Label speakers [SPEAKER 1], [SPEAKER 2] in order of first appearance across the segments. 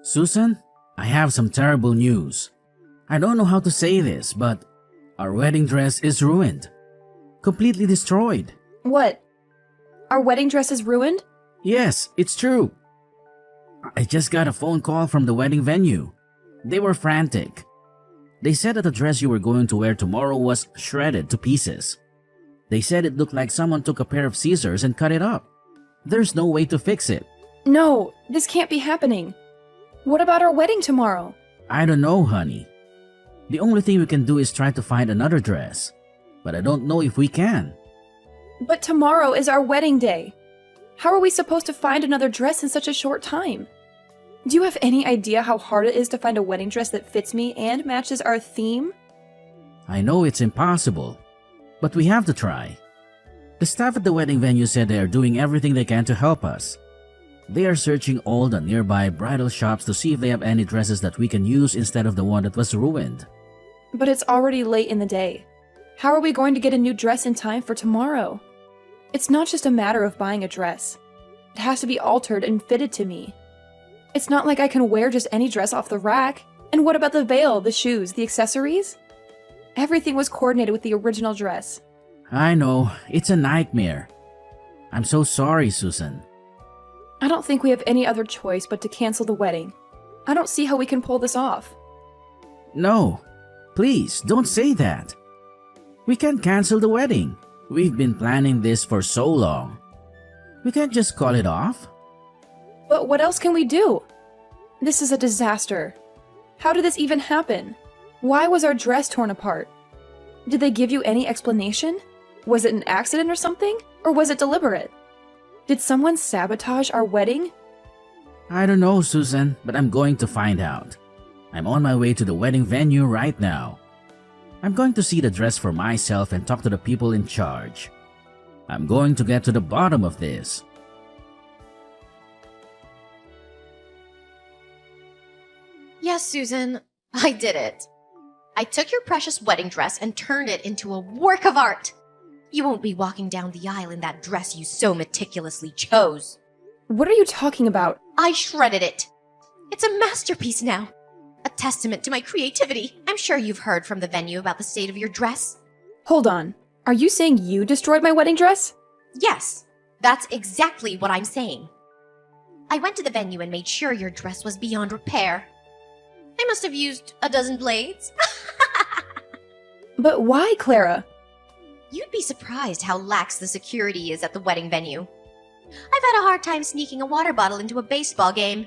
[SPEAKER 1] Susan, I have some terrible news. I don't know how to say this, but our wedding dress is ruined. Completely destroyed.
[SPEAKER 2] What? Our wedding dress is ruined?
[SPEAKER 1] Yes, it's true. I just got a phone call from the wedding venue. They were frantic. They said that the dress you were going to wear tomorrow was shredded to pieces. They said it looked like someone took a pair of scissors and cut it up. There's no way to fix it.
[SPEAKER 2] No, this can't be happening. What about our wedding tomorrow?
[SPEAKER 1] I don't know, honey. The only thing we can do is try to find another dress. But I don't know if we can.
[SPEAKER 2] But tomorrow is our wedding day. How are we supposed to find another dress in such a short time? Do you have any idea how hard it is to find a wedding dress that fits me and matches our theme?
[SPEAKER 1] I know it's impossible, but we have to try. The staff at the wedding venue said they are doing everything they can to help us. They are searching all the nearby bridal shops to see if they have any dresses that we can use instead of the one that was ruined.
[SPEAKER 2] But it's already late in the day. How are we going to get a new dress in time for tomorrow? It's not just a matter of buying a dress. It has to be altered and fitted to me. It's not like I can wear just any dress off the rack. And what about the veil, the shoes, the accessories? Everything was coordinated with the original dress.
[SPEAKER 1] I know, it's a nightmare. I'm so sorry, Susan.
[SPEAKER 2] I don't think we have any other choice but to cancel the wedding. I don't see how we can pull this off.
[SPEAKER 1] No, please don't say that. We can't cancel the wedding. We've been planning this for so long. We can't just call it off.
[SPEAKER 2] But what else can we do? This is a disaster. How did this even happen? Why was our dress torn apart? Did they give you any explanation? Was it an accident or something? Or was it deliberate? Did someone sabotage our wedding?
[SPEAKER 1] I don't know, Susan, but I'm going to find out. I'm on my way to the wedding venue right now. I'm going to see the dress for myself and talk to the people in charge. I'm going to get to the bottom of this.
[SPEAKER 3] Yes, Susan, I did it. I took your precious wedding dress and turned it into a work of art. You won't be walking down the aisle in that dress you so meticulously chose.
[SPEAKER 2] What are you talking about?
[SPEAKER 3] I shredded it. It's a masterpiece now. A testament to my creativity. I'm sure you've heard from the venue about the state of your dress.
[SPEAKER 2] Hold on. Are you saying you destroyed my wedding dress?
[SPEAKER 3] Yes, that's exactly what I'm saying. I went to the venue and made sure your dress was beyond repair. I must have used a dozen blades.
[SPEAKER 2] But why, Clara?
[SPEAKER 3] You'd be surprised how lax the security is at the wedding venue. I've had a hard time sneaking a water bottle into a baseball game.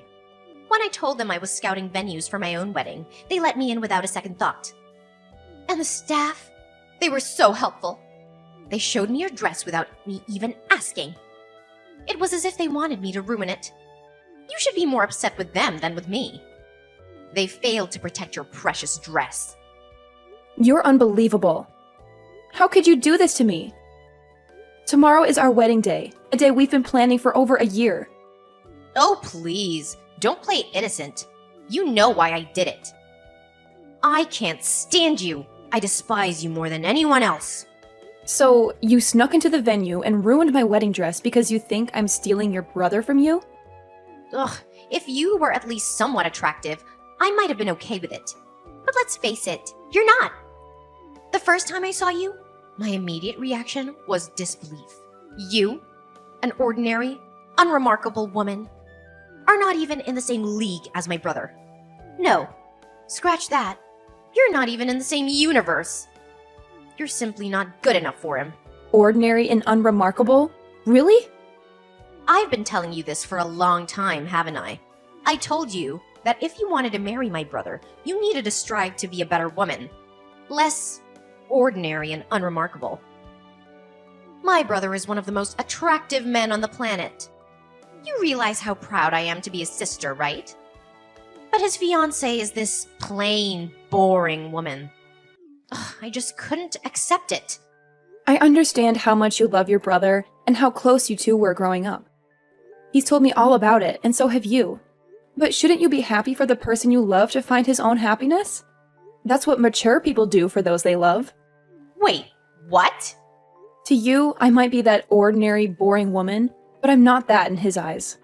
[SPEAKER 3] When I told them I was scouting venues for my own wedding, they let me in without a second thought. And the staff, they were so helpful. They showed me your dress without me even asking. It was as if they wanted me to ruin it. You should be more upset with them than with me. They failed to protect your precious dress.
[SPEAKER 2] You're unbelievable. How could you do this to me? Tomorrow is our wedding day, a day we've been planning for over a year.
[SPEAKER 3] Oh, please, don't play innocent. You know why I did it. I can't stand you. I despise you more than anyone else.
[SPEAKER 2] So, you snuck into the venue and ruined my wedding dress because you think I'm stealing your brother from you?
[SPEAKER 3] Ugh, if you were at least somewhat attractive, I might have been okay with it. But let's face it, you're not. The first time I saw you, my immediate reaction was disbelief. You, an ordinary, unremarkable woman, are not even in the same league as my brother. No, scratch that. You're not even in the same universe. You're simply not good enough for him.
[SPEAKER 2] Ordinary and unremarkable? Really?
[SPEAKER 3] I've been telling you this for a long time, haven't I? I told you that if you wanted to marry my brother, you needed to strive to be a better woman. Less ordinary and unremarkable. My brother is one of the most attractive men on the planet. You realize how proud I am to be his sister, right? But his fiancée is this plain, boring woman. Ugh, I just couldn't accept it.
[SPEAKER 2] I understand how much you love your brother and how close you two were growing up. He's told me all about it, and so have you. But shouldn't you be happy for the person you love to find his own happiness? That's what mature people do for those they love.
[SPEAKER 3] Wait, what?
[SPEAKER 2] To you, I might be that ordinary, boring woman, but I'm not that in his eyes.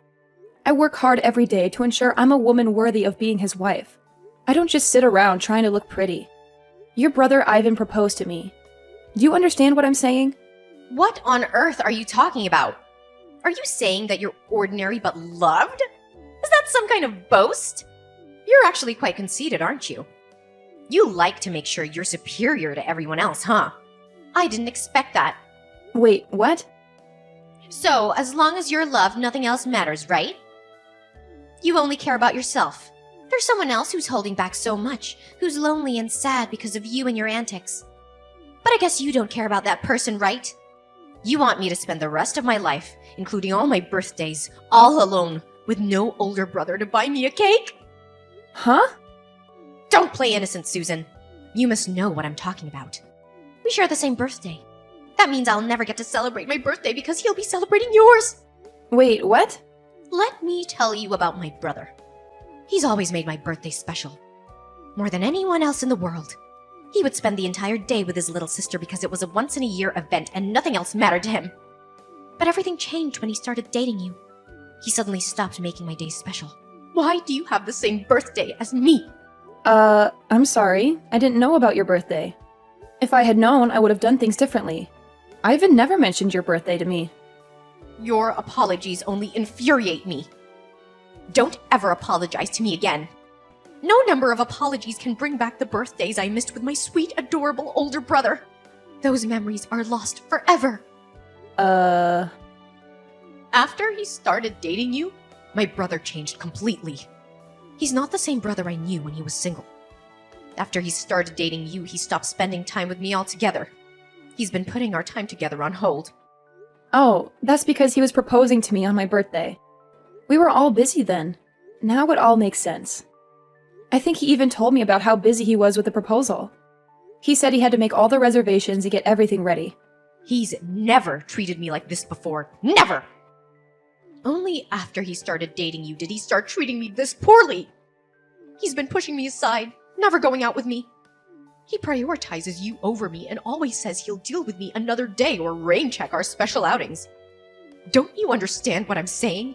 [SPEAKER 2] I work hard every day to ensure I'm a woman worthy of being his wife. I don't just sit around trying to look pretty. Your brother Ivan proposed to me. Do you understand what I'm saying?
[SPEAKER 3] What on earth are you talking about? Are you saying that you're ordinary but loved? Is that some kind of boast? You're actually quite conceited, aren't you? You like to make sure you're superior to everyone else, huh? I didn't expect that.
[SPEAKER 2] Wait, what?
[SPEAKER 3] So, as long as you're loved, nothing else matters, right? You only care about yourself. There's someone else who's holding back so much, who's lonely and sad because of you and your antics. But I guess you don't care about that person, right? You want me to spend the rest of my life, including all my birthdays, all alone, with no older brother to buy me a cake?
[SPEAKER 2] Huh?
[SPEAKER 3] Don't play innocent, Susan. You must know what I'm talking about. We share the same birthday. That means I'll never get to celebrate my birthday because he'll be celebrating yours.
[SPEAKER 2] Wait, what?
[SPEAKER 3] Let me tell you about my brother. He's always made my birthday special. More than anyone else in the world. He would spend the entire day with his little sister because it was a once-in-a-year event and nothing else mattered to him. But everything changed when he started dating you. He suddenly stopped making my days special. Why do you have the same birthday as me?
[SPEAKER 2] I'm sorry. I didn't know about your birthday. If I had known, I would have done things differently. Ivan never mentioned your birthday to me.
[SPEAKER 3] Your apologies only infuriate me. Don't ever apologize to me again. No number of apologies can bring back the birthdays I missed with my sweet, adorable older brother. Those memories are lost forever. After he started dating you, my brother changed completely. He's not the same brother I knew when he was single. After he started dating you, he stopped spending time with me altogether. He's been putting our time together on hold.
[SPEAKER 2] Oh, that's because he was proposing to me on my birthday. We were all busy then. Now it all makes sense. I think he even told me about how busy he was with the proposal. He said he had to make all the reservations and get everything ready.
[SPEAKER 3] He's never treated me like this before. Never! Only after he started dating you did he start treating me this poorly. He's been pushing me aside, never going out with me. He prioritizes you over me and always says he'll deal with me another day or rain check our special outings. Don't you understand what I'm saying?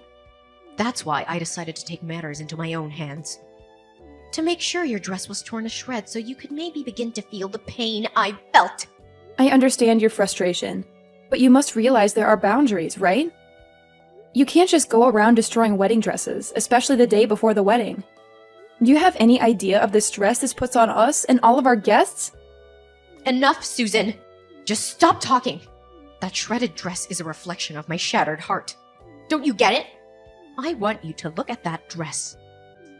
[SPEAKER 3] That's why I decided to take matters into my own hands. To make sure your dress was torn to shreds so you could maybe begin to feel the pain I felt.
[SPEAKER 2] I understand your frustration, but you must realize there are boundaries, right? You can't just go around destroying wedding dresses, especially the day before the wedding. Do you have any idea of the stress this puts on us and all of our guests?
[SPEAKER 3] Enough, Susan! Just stop talking! That shredded dress is a reflection of my shattered heart. Don't you get it? I want you to look at that dress.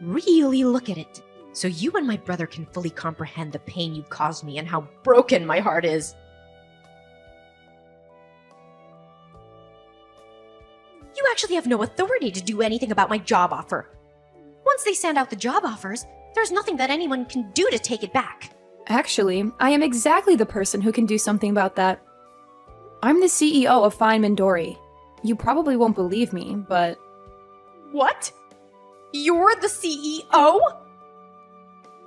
[SPEAKER 3] Really look at it, so you and my brother can fully comprehend the pain you caused me and how broken my heart is. You actually have no authority to do anything about my job offer. Once they send out the job offers, there's nothing that anyone can do to take it back.
[SPEAKER 2] Actually, I am exactly the person who can do something about that. I'm the CEO of Feynman Dory. You probably won't believe me, but...
[SPEAKER 3] What? You're the CEO?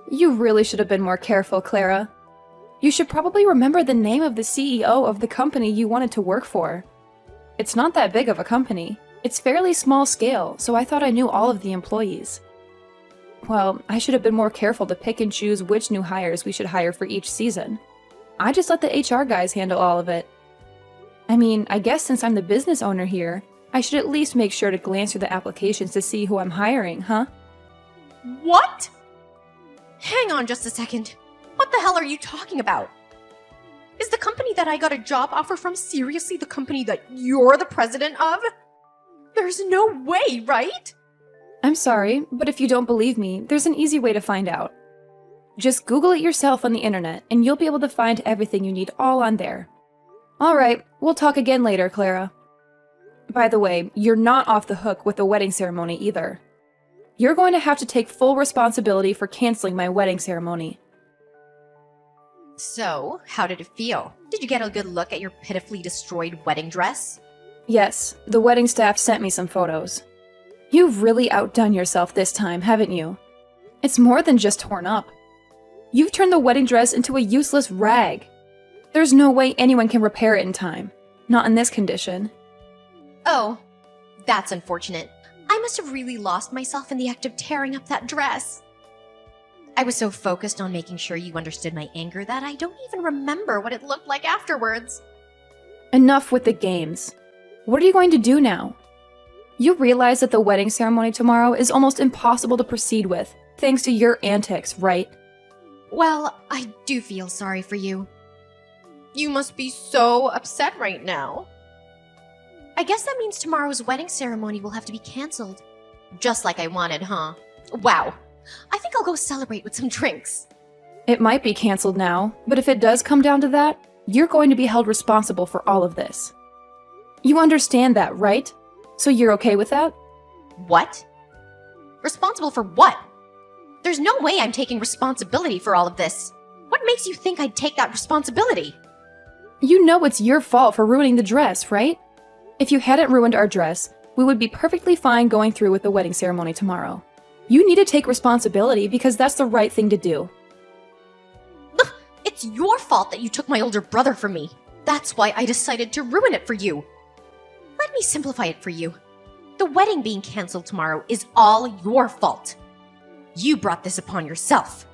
[SPEAKER 2] You really should have been more careful, Clara. You should probably remember the name of the CEO of the company you wanted to work for. It's not that big of a company. It's fairly small scale, so I thought I knew all of the employees. Well, I should have been more careful to pick and choose which new hires we should hire for each season. I just let the HR guys handle all of it. I mean, I guess since I'm the business owner here, I should at least make sure to glance through the applications to see who I'm hiring, huh?
[SPEAKER 3] What? Hang on just a second. What the hell are you talking about? Is the company that I got a job offer from seriously the company that you're the president of? There's no way, right?
[SPEAKER 2] I'm sorry, but if you don't believe me, there's an easy way to find out. Just Google it yourself on the internet, and you'll be able to find everything you need all on there. Alright, we'll talk again later, Clara. By the way, you're not off the hook with the wedding ceremony either. You're going to have to take full responsibility for canceling my wedding ceremony.
[SPEAKER 3] So, how did it feel? Did you get a good look at your pitifully destroyed wedding dress?
[SPEAKER 2] Yes, the wedding staff sent me some photos. You've really outdone yourself this time, haven't you? It's more than just torn up. You've turned the wedding dress into a useless rag. There's no way anyone can repair it in time. Not in this condition.
[SPEAKER 3] Oh, that's unfortunate. I I must have really lost myself in the act of tearing up that dress. I was so focused on making sure you understood my anger that I don't even remember what it looked like afterwards.
[SPEAKER 2] Enough with the games. What are you going to do now? You realize that the wedding ceremony tomorrow is almost impossible to proceed with, thanks to your antics, right?
[SPEAKER 3] Well, I do feel sorry for you. You must be so upset right now. I guess that means tomorrow's wedding ceremony will have to be canceled. Just like I wanted, huh? Wow. I think I'll go celebrate with some drinks.
[SPEAKER 2] It might be canceled now, but if it does come down to that, you're going to be held responsible for all of this. You understand that, right? So you're okay with that?
[SPEAKER 3] What? Responsible for what? There's no way I'm taking responsibility for all of this. What makes you think I'd take that responsibility?
[SPEAKER 2] You know it's your fault for ruining the dress, right? If you hadn't ruined our dress, we would be perfectly fine going through with the wedding ceremony tomorrow. You need to take responsibility because that's the right thing to do.
[SPEAKER 3] It's your fault that you took my older brother from me. That's why I decided to ruin it for you. Let me simplify it for you. The wedding being canceled tomorrow is all your fault. You brought this upon yourself.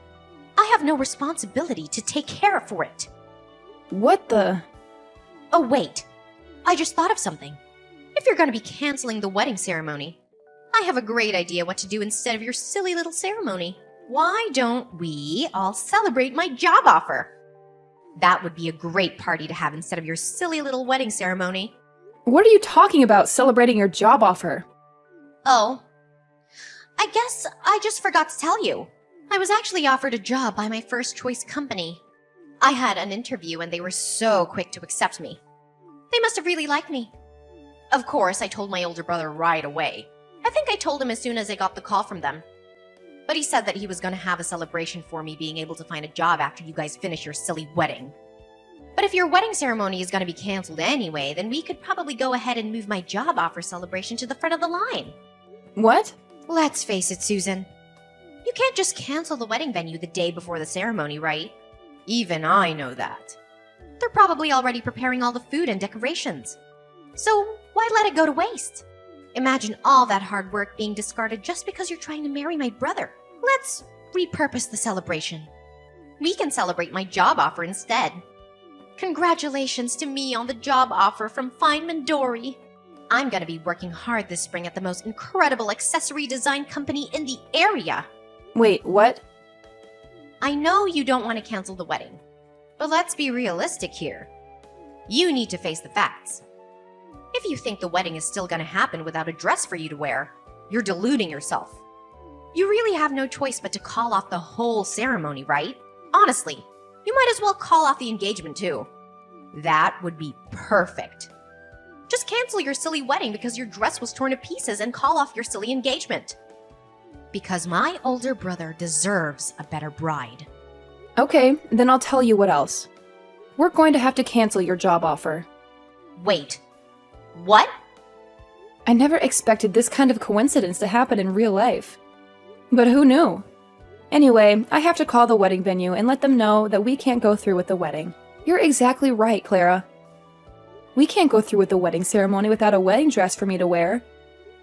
[SPEAKER 3] I have no responsibility to take care for it.
[SPEAKER 2] What the?
[SPEAKER 3] Oh, wait. I just thought of something. If you're going to be canceling the wedding ceremony, I have a great idea what to do instead of your silly little ceremony. Why don't we all celebrate my job offer? That would be a great party to have instead of your silly little wedding ceremony.
[SPEAKER 2] What are you talking about, celebrating your job offer?
[SPEAKER 3] Oh, I guess I just forgot to tell you. I was actually offered a job by my first choice company. I had an interview and they were so quick to accept me. They must have really liked me. Of course, I told my older brother right away. I think I told him as soon as I got the call from them. But he said that he was going to have a celebration for me being able to find a job after you guys finish your silly wedding. But if your wedding ceremony is going to be canceled anyway, then we could probably go ahead and move my job offer celebration to the front of the line.
[SPEAKER 2] What?
[SPEAKER 3] Let's face it, Susan. You can't just cancel the wedding venue the day before the ceremony, right? Even I know that. They're probably already preparing all the food and decorations. So why let it go to waste? Imagine all that hard work being discarded just because you're trying to marry my brother. Let's repurpose the celebration. We can celebrate my job offer instead. Congratulations to me on the job offer from Feynman Dory. I'm gonna be working hard this spring at the most incredible accessory design company in the area.
[SPEAKER 2] Wait, what?
[SPEAKER 3] I know you don't want to cancel the wedding, but let's be realistic here. You need to face the facts. If you think the wedding is still gonna happen without a dress for you to wear, you're deluding yourself. You really have no choice but to call off the whole ceremony, right? Honestly, you might as well call off the engagement too. That would be perfect. Just cancel your silly wedding because your dress was torn to pieces and call off your silly engagement. Because my older brother deserves a better bride.
[SPEAKER 2] Okay, then I'll tell you what else. We're going to have to cancel your job offer.
[SPEAKER 3] Wait. What?
[SPEAKER 2] I never expected this kind of coincidence to happen in real life. But who knew? Anyway, I have to call the wedding venue and let them know that we can't go through with the wedding. You're exactly right, Clara. We can't go through with the wedding ceremony without a wedding dress for me to wear.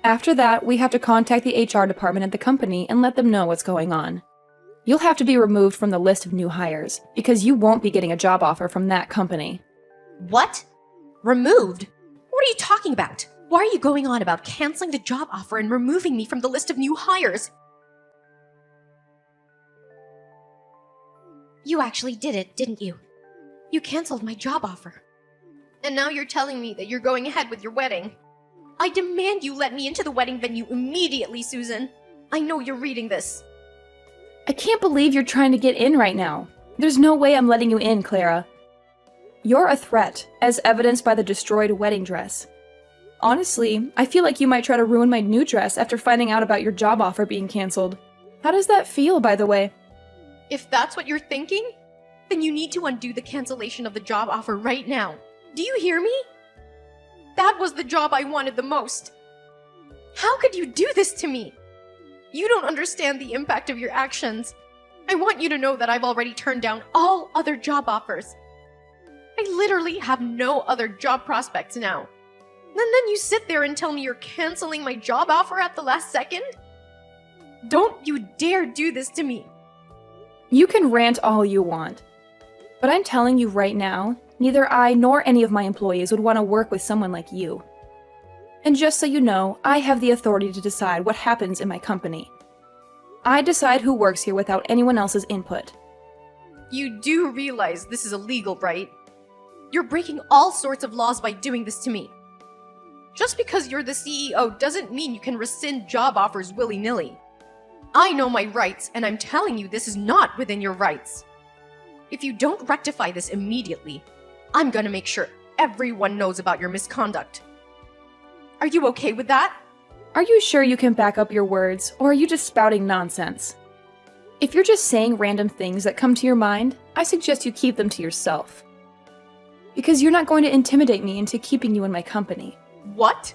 [SPEAKER 2] After that, we have to contact the HR department at the company and let them know what's going on. You'll have to be removed from the list of new hires, because you won't be getting a job offer from that company.
[SPEAKER 3] What? Removed? What are you talking about? Why are you going on about canceling the job offer and removing me from the list of new hires? You actually did it, didn't you? You canceled my job offer. And now you're telling me that you're going ahead with your wedding. I demand you let me into the wedding venue immediately, Susan. I know you're reading this.
[SPEAKER 2] I can't believe you're trying to get in right now. There's no way I'm letting you in, Clara. You're a threat, as evidenced by the destroyed wedding dress. Honestly, I feel like you might try to ruin my new dress after finding out about your job offer being canceled. How does that feel, by the way?
[SPEAKER 3] If that's what you're thinking, then you need to undo the cancellation of the job offer right now. Do you hear me? That was the job I wanted the most. How could you do this to me? You don't understand the impact of your actions. I want you to know that I've already turned down all other job offers. I literally have no other job prospects now. And then you sit there and tell me you're canceling my job offer at the last second? Don't you dare do this to me.
[SPEAKER 2] You can rant all you want. But I'm telling you right now, neither I nor any of my employees would want to work with someone like you. And just so you know, I have the authority to decide what happens in my company. I decide who works here without anyone else's input.
[SPEAKER 3] You do realize this is illegal, right? You're breaking all sorts of laws by doing this to me. Just because you're the CEO doesn't mean you can rescind job offers willy-nilly. I know my rights, and I'm telling you this is not within your rights. If you don't rectify this immediately, I'm gonna make sure everyone knows about your misconduct. Are you okay with that?
[SPEAKER 2] Are you sure you can back up your words, or are you just spouting nonsense? If you're just saying random things that come to your mind, I suggest you keep them to yourself. Because you're not going to intimidate me into keeping you in my company.
[SPEAKER 3] What?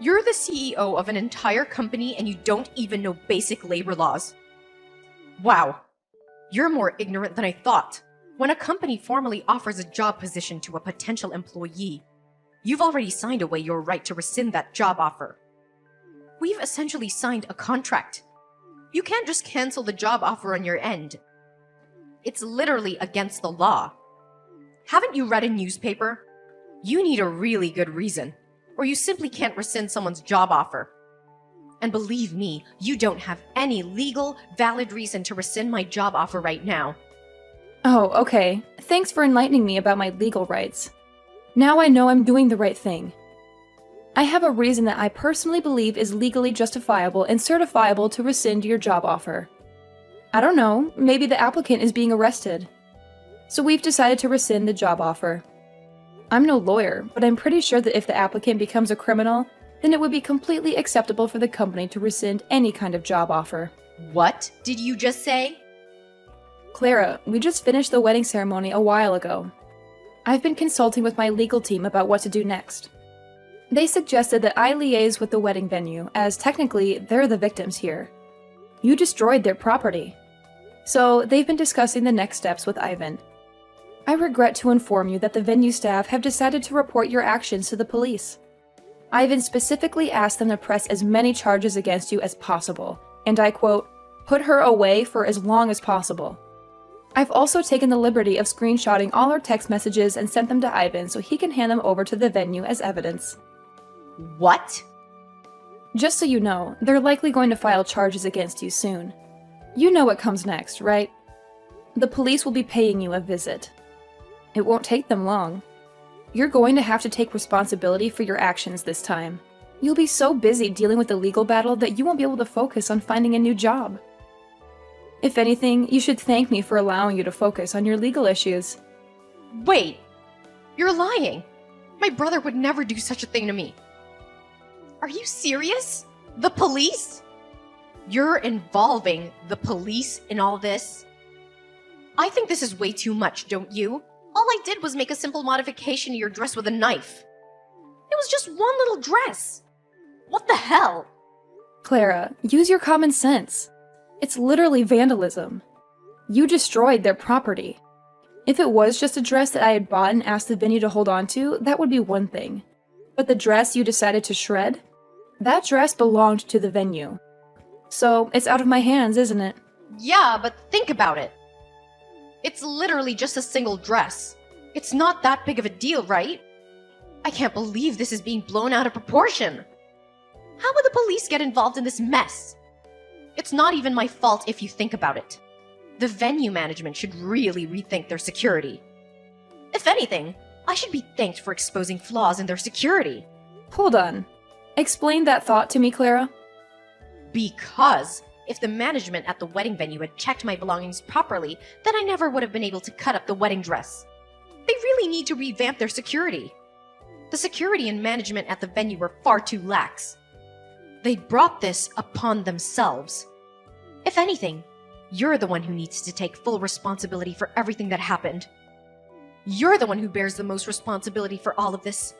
[SPEAKER 3] You're the CEO of an entire company and you don't even know basic labor laws. Wow. You're more ignorant than I thought. When a company formally offers a job position to a potential employee, you've already signed away your right to rescind that job offer. We've essentially signed a contract. You can't just cancel the job offer on your end. It's literally against the law. Haven't you read a newspaper? You need a really good reason, or you simply can't rescind someone's job offer. And believe me, you don't have any legal, valid reason to rescind my job offer right now.
[SPEAKER 2] Oh, okay. Thanks for enlightening me about my legal rights. Now I know I'm doing the right thing. I have a reason that I personally believe is legally justifiable and certifiable to rescind your job offer. I don't know, maybe the applicant is being arrested. So we've decided to rescind the job offer. I'm no lawyer, but I'm pretty sure that if the applicant becomes a criminal, then it would be completely acceptable for the company to rescind any kind of job offer.
[SPEAKER 3] What did you just say?
[SPEAKER 2] Clara, we just finished the wedding ceremony a while ago. I've been consulting with my legal team about what to do next. They suggested that I liaise with the wedding venue, as technically they're the victims here. You destroyed their property. So they've been discussing the next steps with Ivan. I regret to inform you that the venue staff have decided to report your actions to the police. Ivan specifically asked them to press as many charges against you as possible, and I quote, "put her away for as long as possible." I've also taken the liberty of screenshotting all our text messages and sent them to Ivan so he can hand them over to the venue as evidence.
[SPEAKER 3] What?
[SPEAKER 2] Just so you know, they're likely going to file charges against you soon. You know what comes next, right? The police will be paying you a visit. It won't take them long. You're going to have to take responsibility for your actions this time. You'll be so busy dealing with the legal battle that you won't be able to focus on finding a new job. If anything, you should thank me for allowing you to focus on your legal issues.
[SPEAKER 3] Wait, you're lying. My brother would never do such a thing to me. Are you serious? The police? You're involving the police in all this? I think this is way too much, don't you? All I did was make a simple modification to your dress with a knife. It was just one little dress. What the hell?
[SPEAKER 2] Clara, use your common sense. It's literally vandalism. You destroyed their property. If it was just a dress that I had bought and asked the venue to hold on to, that would be one thing. But the dress you decided to shred? That dress belonged to the venue. So, it's out of my hands, isn't it?
[SPEAKER 3] Yeah, but think about it. It's literally just a single dress. It's not that big of a deal, right? I can't believe this is being blown out of proportion. How would the police get involved in this mess? It's not even my fault if you think about it. The venue management should really rethink their security. If anything, I should be thanked for exposing flaws in their security.
[SPEAKER 2] Hold on. Explain that thought to me, Clara.
[SPEAKER 3] Because if the management at the wedding venue had checked my belongings properly, then I never would have been able to cut up the wedding dress. They really need to revamp their security. The security and management at the venue were far too lax. They brought this upon themselves. If anything, you're the one who needs to take full responsibility for everything that happened. You're the one who bears the most responsibility for all of this.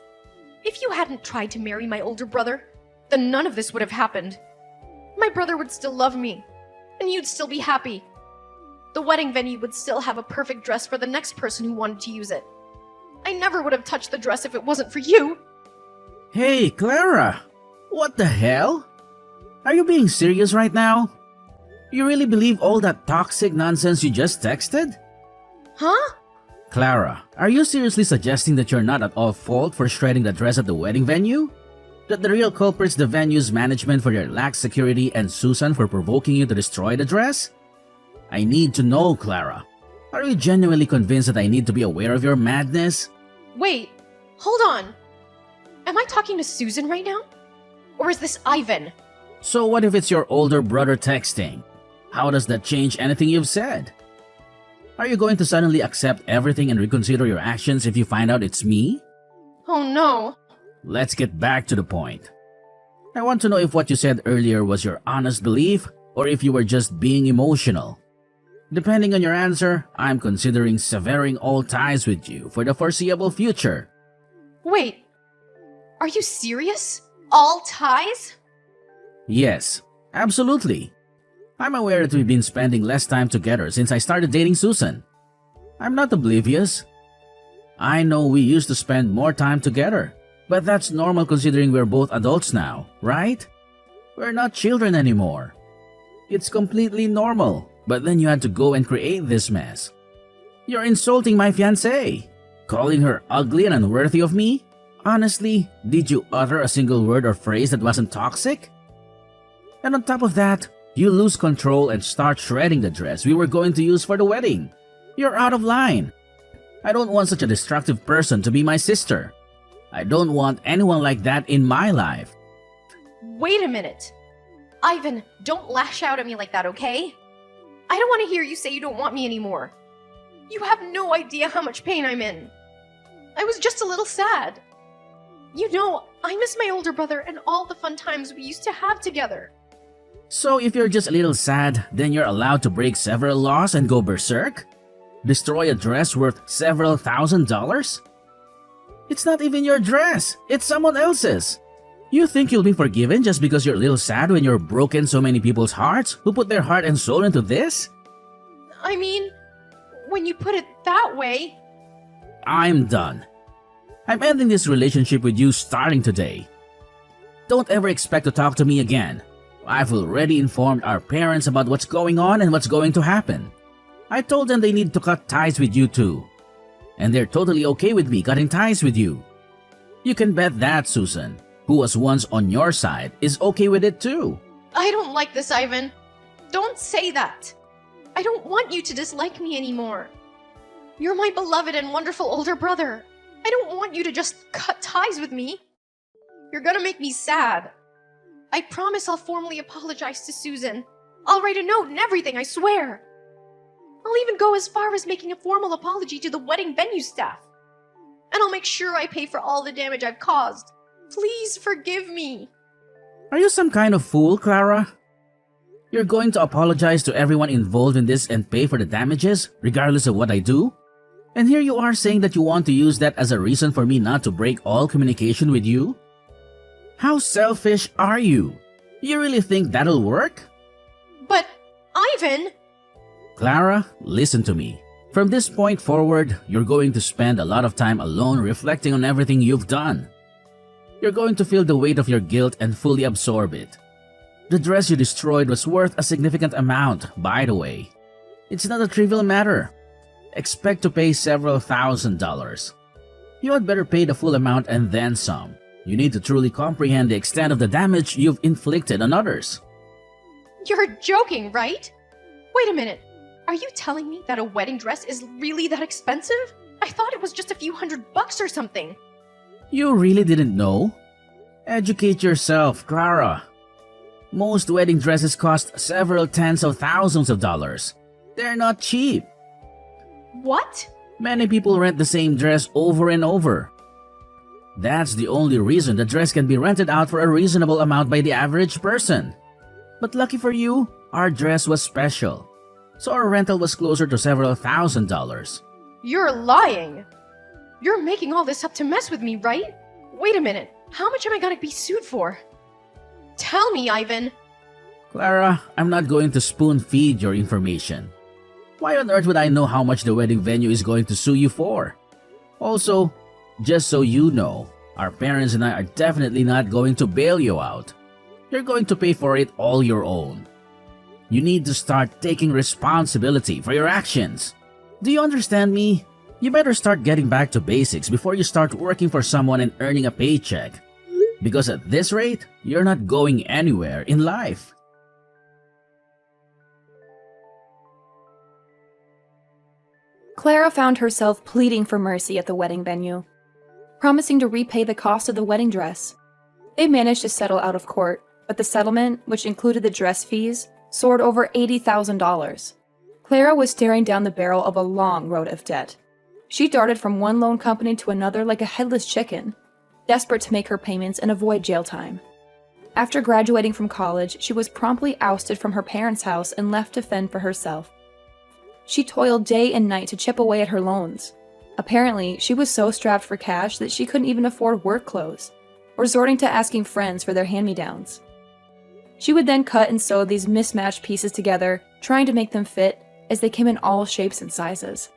[SPEAKER 3] If you hadn't tried to marry my older brother, then none of this would have happened. My brother would still love me, and you'd still be happy. The wedding venue would still have a perfect dress for the next person who wanted to use it. I never would have touched the dress if it wasn't for you.
[SPEAKER 1] Hey, Clara! What the hell? Are you being serious right now? You really believe all that toxic nonsense you just texted?
[SPEAKER 3] Huh?
[SPEAKER 1] Clara, are you seriously suggesting that you're not at all fault for shredding the dress at the wedding venue? That the real culprit's the venue's management for their lax security and Susan for provoking you to destroy the dress? I need to know, Clara. Are you genuinely convinced that I need to be aware of your madness?
[SPEAKER 3] Wait, hold on. Am I talking to Susan right now? Or is this Ivan?
[SPEAKER 1] So what if it's your older brother texting? How does that change anything you've said? Are you going to suddenly accept everything and reconsider your actions if you find out it's me?
[SPEAKER 3] Oh no.
[SPEAKER 1] Let's get back to the point. I want to know if what you said earlier was your honest belief or if you were just being emotional. Depending on your answer, I'm considering severing all ties with you for the foreseeable future.
[SPEAKER 3] Wait, are you serious? All ties?
[SPEAKER 1] Yes, absolutely. I'm aware that we've been spending less time together since I started dating Susan. I'm not oblivious. I know we used to spend more time together, but that's normal considering we're both adults now, right? We're not children anymore. It's completely normal, but then you had to go and create this mess. You're insulting my fiancée, calling her ugly and unworthy of me? Honestly, did you utter a single word or phrase that wasn't toxic? And on top of that, you lose control and start shredding the dress we were going to use for the wedding. You're out of line. I don't want such a destructive person to be my sister. I don't want anyone like that in my life.
[SPEAKER 3] Wait a minute. Ivan, don't lash out at me like that, okay? I don't want to hear you say you don't want me anymore. You have no idea how much pain I'm in. I was just a little sad. You know, I miss my older brother and all the fun times we used to have together.
[SPEAKER 1] So if you're just a little sad, then you're allowed to break several laws and go berserk? Destroy a dress worth several $1,000s? It's not even your dress, it's someone else's. You think you'll be forgiven just because you're a little sad when you're broken so many people's hearts who put their heart and soul into this?
[SPEAKER 3] I mean, when you put it that way...
[SPEAKER 1] I'm done. I'm ending this relationship with you starting today. Don't ever expect to talk to me again. I've already informed our parents about what's going on and what's going to happen. I told them they need to cut ties with you too. And they're totally okay with me cutting ties with you. You can bet that Susan, who was once on your side, is okay with it too.
[SPEAKER 3] I don't like this, Ivan. Don't say that. I don't want you to dislike me anymore. You're my beloved and wonderful older brother. I don't want you to just cut ties with me. You're gonna make me sad. I promise I'll formally apologize to Susan. I'll write a note and everything, I swear. I'll even go as far as making a formal apology to the wedding venue staff. And I'll make sure I pay for all the damage I've caused. Please forgive me.
[SPEAKER 1] Are you some kind of fool, Clara? You're going to apologize to everyone involved in this and pay for the damages, regardless of what I do? And here you are saying that you want to use that as a reason for me not to break all communication with you? How selfish are you? You really think that'll work?
[SPEAKER 3] But, Ivan...
[SPEAKER 1] Clara, listen to me. From this point forward, you're going to spend a lot of time alone reflecting on everything you've done. You're going to feel the weight of your guilt and fully absorb it. The dress you destroyed was worth a significant amount, by the way. It's not a trivial matter. Expect to pay several $1,000s. You had better pay the full amount and then some. You need to truly comprehend the extent of the damage you've inflicted on others.
[SPEAKER 3] You're joking, right? Wait a minute. Are you telling me that a wedding dress is really that expensive? I thought it was just a few $100 or something.
[SPEAKER 1] You really didn't know? Educate yourself, Clara. Most wedding dresses cost several tens of thousands of dollars. They're not cheap.
[SPEAKER 3] What?
[SPEAKER 1] Many people rent the same dress over and over. That's the only reason the dress can be rented out for a reasonable amount by the average person. But lucky for you, our dress was special. So our rental was closer to several $1,000s.
[SPEAKER 3] You're lying. You're making all this up to mess with me, right? Wait a minute. How much am I gonna be sued for? Tell me, Ivan.
[SPEAKER 1] Clara, I'm not going to spoon-feed your information. Why on earth would I know how much the wedding venue is going to sue you for? Also, just so you know, Our parents and I are definitely not going to bail you out. You're going to pay for it all your own. You need to start taking responsibility for your actions. Do you understand me? You better start getting back to basics before you start working for someone and earning a paycheck. Because at this rate, you're not going anywhere in life.
[SPEAKER 2] Clara found herself pleading for mercy at the wedding venue, promising to repay the cost of the wedding dress. They managed to settle out of court, but the settlement, which included the dress fees, soared over $80,000. Clara was staring down the barrel of a long road of debt. She darted from one loan company to another like a headless chicken, desperate to make her payments and avoid jail time. After graduating from college, she was promptly ousted from her parents' house and left to fend for herself. She toiled day and night to chip away at her loans. Apparently, she was so strapped for cash that she couldn't even afford work clothes, resorting to asking friends for their hand-me-downs. She would then cut and sew these mismatched pieces together, trying to make them fit, as they came in all shapes and sizes.